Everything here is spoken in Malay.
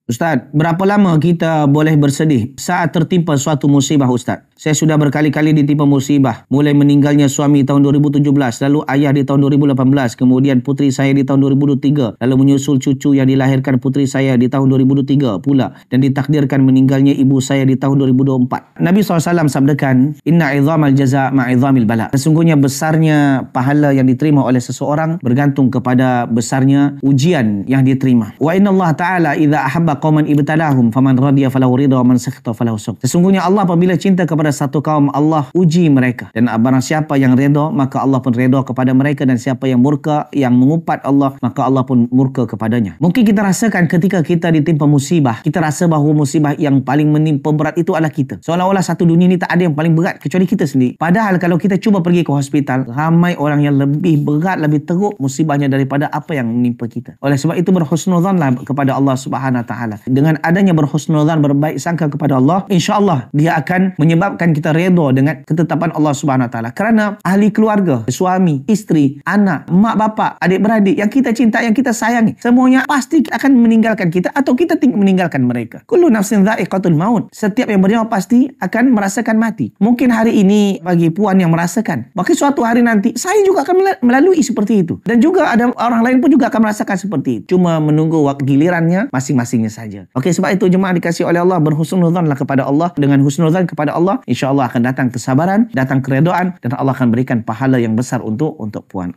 Ustaz, berapa lama kita boleh bersedih saat tertimpa suatu musibah, Ustaz? Saya sudah berkali-kali ditimpa musibah. Mulai meninggalnya suami tahun 2017, lalu ayah di tahun 2018, kemudian puteri saya di tahun 2023, lalu menyusul cucu yang dilahirkan puteri saya di tahun 2023 pula, dan ditakdirkan meninggalnya ibu saya di tahun 2024. Nabi SAW sabdakan, Inna idhamal jaza' ma'idhamil bala. Sesungguhnya besarnya pahala yang diterima oleh seseorang bergantung kepada besarnya ujian yang diterima. Wa inna Allah Ta'ala idha ahabba qauman ibtalahum faman radiya falahu ridha wa man sakhita falahu sukhط. Sesungguhnya Allah apabila cinta kepada satu kaum, Allah uji mereka, dan barang siapa yang redha maka Allah pun redha kepada mereka, dan siapa yang murka, yang mengumpat Allah, maka Allah pun murka kepadanya. Mungkin kita rasakan ketika kita ditimpa musibah, kita rasa bahawa musibah yang paling menimpa berat itu adalah kita. Seolah-olah satu dunia ni tak ada yang paling berat kecuali kita sendiri. Padahal kalau kita cuba pergi ke hospital, ramai orang yang lebih berat, lebih teruk musibahnya daripada apa yang menimpa kita. Oleh sebab itu berhusnuzanlah kepada Allah Subhanahu Wa Taala. Dengan adanya berhusnuzan, berbaik sangka kepada Allah, insya-Allah dia akan menyebabkan kita redha dengan ketetapan Allah Subhanahu Wa Taala. Kerana ahli keluarga, suami, isteri, anak, mak bapak, adik-beradik yang kita cinta, yang kita sayangi, semuanya pasti akan meninggalkan kita atau kita meninggalkan mereka. Kullu nafsin dha'iqatul maut. Setiap yang bernyawa pasti akan merasakan mati. Mungkin hari ini bagi puan yang merasakan, maka suatu hari nanti saya juga akan melalui seperti itu. Dan juga ada orang lain pun juga akan merasakan seperti itu. Cuma menunggu waktu gilirannya masing-masingnya saja. Okey, sebab itu jemaah dikasihi oleh Allah, berhusnuzanlah kepada Allah. Dengan husnuzan kepada Allah, insya-Allah akan datang kesabaran, datang keredaan, dan Allah akan berikan pahala yang besar untuk puan.